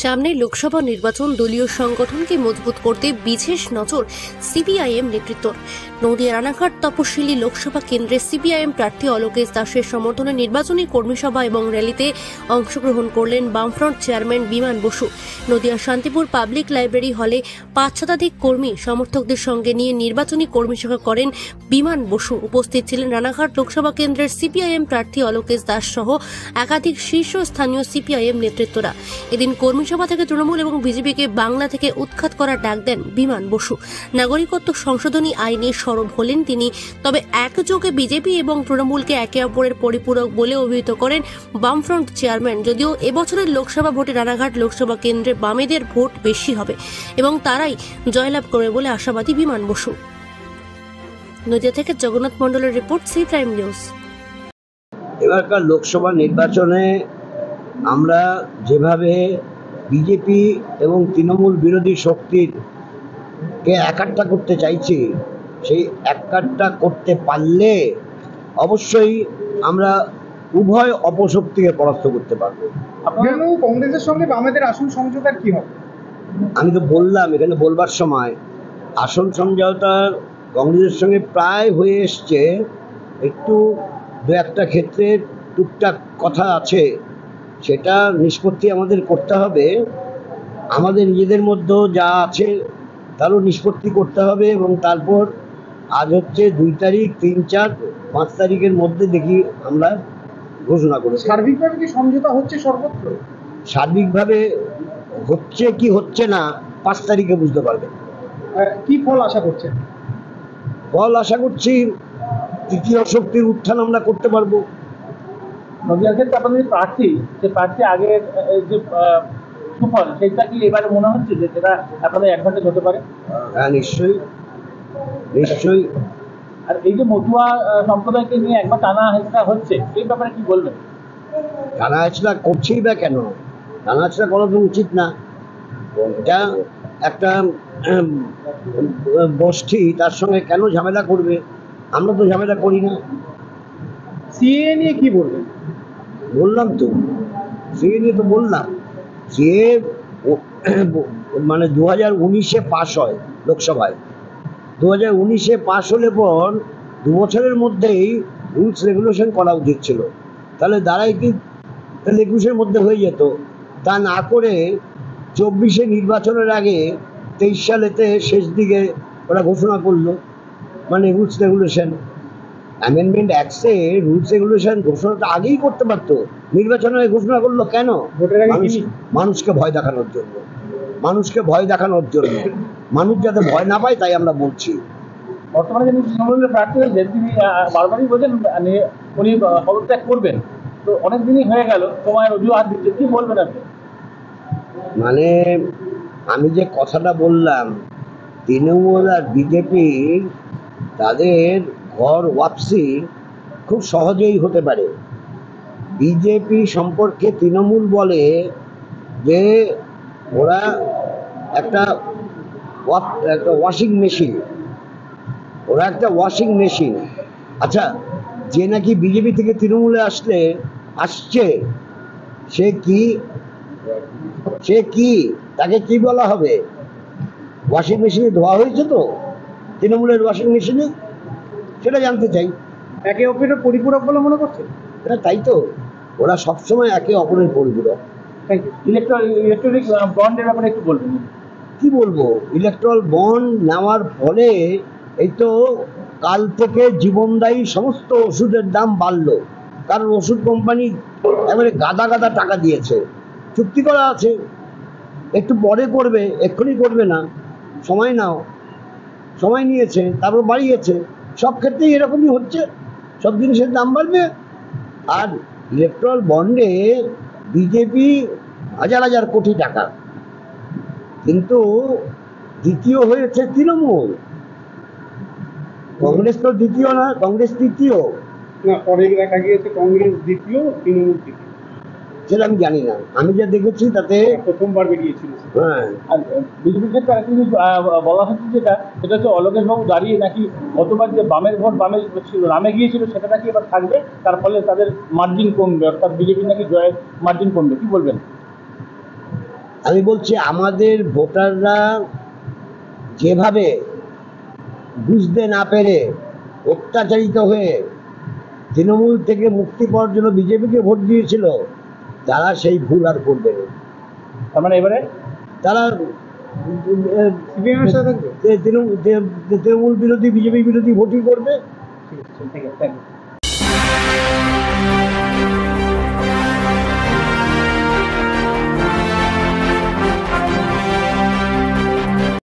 সামনে লোকসভা নির্বাচন, দলীয় সংগঠনকে মজবুত করতে বিশেষ নজর সিপিআইএম নেতৃত্বর। নদিয়া রানাঘাট তপশিলি লোকসভা কেন্দ্রে সিপিআইএম প্রার্থী অলোকেশ দাসের সমর্থনে নির্বাচনী কর্মীসভা এবং র্যালিতে অংশগ্রহণ করলেন বামফ্রন্ট chairman Biman Basu. Nadia Shantipur public library হলে ৫ শতাধিক কর্মী সমর্থকদের সঙ্গে নিয়ে নির্বাচনী কর্মীসভা করেন বিমান বসু। উপস্থিত ছিলেন রানাঘাট লোকসভা কেন্দ্রের সিপিআইএম প্রার্থী অলোকেশ দাস সহ একাধিক শীর্ষস্থানীয় সিপিআইএম নেতৃত্বরা। এদিন কর্মীসভা থেকে তৃণমূল এবং বিজেপিকে বাংলা থেকে উৎখাত করার ডাক দেন বিমান বসু। নাগরিকত্ব সংশোধনী আইনে সরব হলেন তিনি। তবে একযোগে বিজেপি এবং তৃণমূলকে একে অপরের পরিপূরক বলে অভিহিত করেন বামফ্রন্ট চেয়ারম্যান। যদিও এবছরের লোকসভা ভোটে রানাঘাট লোকসভা কেন্দ্রে বামেদের ভোট বেশি হবে এবং তারাই জয়লাভ করবে বলে আশাবাদী বিমান বসু। নদিয়া থেকে জগন্নাথ মণ্ডলের রিপোর্ট, সি প্রাইম নিউজ। এবারকার লোকসভা নির্বাচনে আমরা যেভাবে বিজেপি এবং তৃণমূল বিরোধী শক্তিকে একাট্টা করতে চাইছি, সেই একাট্টা করতে পারলে অবশ্যই আমরা উভয় অপশক্তিকে পরাস্ত করতে পারবো। কংগ্রেসের সঙ্গে বামেদের আসন সমঝোতার কি হবে? আমি তো বললাম এখানে বলবার সময়, আসন সমঝোতা কংগ্রেসের সঙ্গে প্রায় হয়ে এসছে। একটু দু একটা ক্ষেত্রে টুকটাক কথা আছে, সেটা নিষ্পত্তি আমাদের করতে হবে। আমাদের নিজেদের মধ্যেও যা আছে তারও নিষ্পত্তি করতে হবে এবং তারপর আজ হচ্ছে 2 তারিখ, 3, 4, 5 তারিখের মধ্যে দেখি আমরা ঘোষণা করি। সার্বিকভাবে কি সমঝোতা হচ্ছে সর্বত্র? সার্বিকভাবে হচ্ছে কি হচ্ছে না 5 তারিখে বুঝতে পারবে। কি ফল আশা করছেন? ফল আশা করছি তৃতীয় শক্তির উত্থান আমরা করতে পারবো। নদিয়ার ক্ষেত্রে আপনাদের প্রার্থী, যে প্রার্থী আগের যে সুফল, সেটা কি এবারে মনে হচ্ছে যে সেটা আপনাদের অ্যাডভান্টেজ হতে পারে? হ্যাঁ, নিশ্চয়ই নিশ্চয়ই। আর এই যে মতুয়া সম্প্রদায়কে নিয়ে একবার টানা হেঁচড়া হচ্ছে, এই ব্যাপারে কি বলবেন? টানা হেঁচড়া করছেই বা কেন? টানা হেঁচড়া করা তো উচিত না। এটা একটা গোষ্ঠী, তার সঙ্গে কেন ঝামেলা করবে? আমরা তো ঝামেলা করি না। সিএ নিয়ে কি বলবেন? বললাম তো, সিএ নিয়ে তো বললাম। সিএ মানে 2019-এ পাশ হয় লোকসভায়। 2019-এ পাশ হলে পর 2 বছরের মধ্যেই রুলস রেগুলেশন করা উচিত ছিল। তাহলে দাঁড়াই কি 21-এর মধ্যে হয়ে যেত। তা না করে 24-এ নির্বাচনের আগে 23 সালেতে শেষ দিকে ওরা ঘোষণা করলো। মানে রুলস রেগুলেশন অ্যামেন্ডমেন্ট অ্যাক্টে রুলস রেগুলেশন ঘোষণাটা আগেই করতে পারতো। নির্বাচনে ঘোষণা করলো কেন? মানুষকে ভয় দেখানোর জন্য। মানুষকে ভয় দেখানোর জন্য, মানুষ যাতে ভয় না পায়, তাই আমরা বলছি। বর্তমানে যিনি তৃণমূলের প্রার্থী হয়েছেন, তিনি বারবারই বলছেন উনি পদত্যাগ করবেন। তো অনেক দিনই হয়ে গেল, সময়ের অজুহাত দিচ্ছে, কি বলবেন আপনি? মানে আমি যে কথাটা বললাম, তৃণমূল আর বিজেপি তাদের ঘর ওয়াপসি খুব সহজেই হতে পারে। বিজেপি সম্পর্কে তৃণমূল বলে যে ওরা একটা ওয়াশিং মেশিন, ওরা একটা ওয়াশিং মেশিন। আচ্ছা, যে নাকি বিজেপি থেকে তৃণমূলে আসছে, সে কি তাকে কি বলা হবে? ওয়াশিং মেশিনে ধোয়া হয়েছে তো তৃণমূলের ওয়াশিং মেশিনে, সেটা জানতে চাই। একে অপরের পরিপূরক বলে মনে করছে? তাই তো, ওরা সবসময় একে অপরের পরিপূরক। ইলেকট্রনিক বন্ডের ব্যাপারে একটু বলবেন? কি বলবো, ইলেকট্রাল বন্ড নেওয়ার ফলে এই তো কাল থেকে জীবনদায়ী সমস্ত ওষুধের দাম বাড়লো। কারণ ওষুধ কোম্পানি এবারে গাদা গাদা টাকা দিয়েছে, চুক্তি করা আছে, একটু পরে করবে, এক্ষুনি করবে না, সময় নাও। সময় নিয়েছে, তারপর বাড়িয়েছে। সব ক্ষেত্রেই এরকমই হচ্ছে, সব জিনিসের দাম বাড়বে। আর ইলেকট্রাল বন্ডে বিজেপি হাজার হাজার কোটি টাকা, কিন্তু দ্বিতীয় হয়েছে তৃণমূল। কংগ্রেস তো দ্বিতীয় না, কংগ্রেস তৃতীয় না। পরে দেখা গিয়েছে কংগ্রেস দ্বিতীয়, তৃণমূল তৃতীয়। সেটা আমি জানি না, আমি যা দেখেছি তাতে প্রথমবার বেরিয়েছিল। হ্যাঁ, আর বিজেপির ক্ষেত্রে একটা জিনিস বলা হচ্ছে, সেটা হচ্ছে অলোকেশ বাবু দাঁড়িয়ে নাকি গতবার যে বামের ভোট নামে গিয়েছিল, সেটা নাকি এবার থাকবে। তার ফলে তাদের মার্জিন কমবে, অর্থাৎ বিজেপির নাকি জয়ের মার্জিন কমবে। কি বলবেন? আমি বলছি আমাদের ভোটাররা যেভাবে বুঝতে না পেরে অত্যাচারিত হয়ে তৃণমূল থেকে মুক্তি পাওয়ার জন্য বিজেপিকে ভোট দিয়েছিল, তারা সেই ভুল আর করবে না। তার মানে এবারে তারা সিপিএমের সাথে তৃণমূল বিরোধী বিজেপি বিরোধী ভোটই করবে। ঠিক আছে, থ্যাংক ইউ।